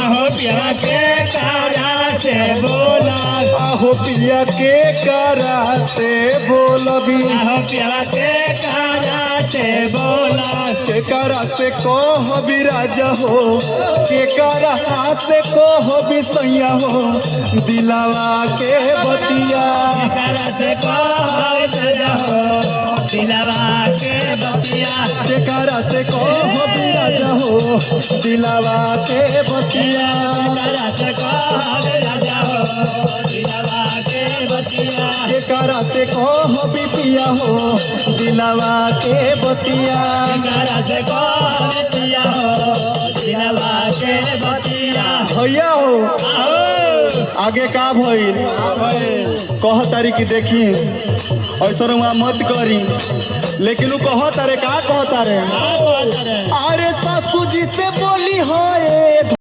आहो पिया के कारा से बोला आहो पिया के कारा से बोलबी आहो पिया के कारा से बोला के कारा से कहबी राजा हो के कारा से कहबी सैया हो दिलावा के बतिया कारा से कहो दिलवा के बतिया के कारा से कहबी राजा हो दिलावा के बतिया कारा से कहो राजा हो दिलवा के बतिया के कारा से कहबी पिया हो दिलावा के बतिया कारा से कहो पिया हो दिलवा के बतिया भैया हो आओ आगे का भइल कह तारी की देखी ऐसा वहाँ मत करी लेकिन वो कह तारे का कह तारे आओ अरे सासू जी से बोली है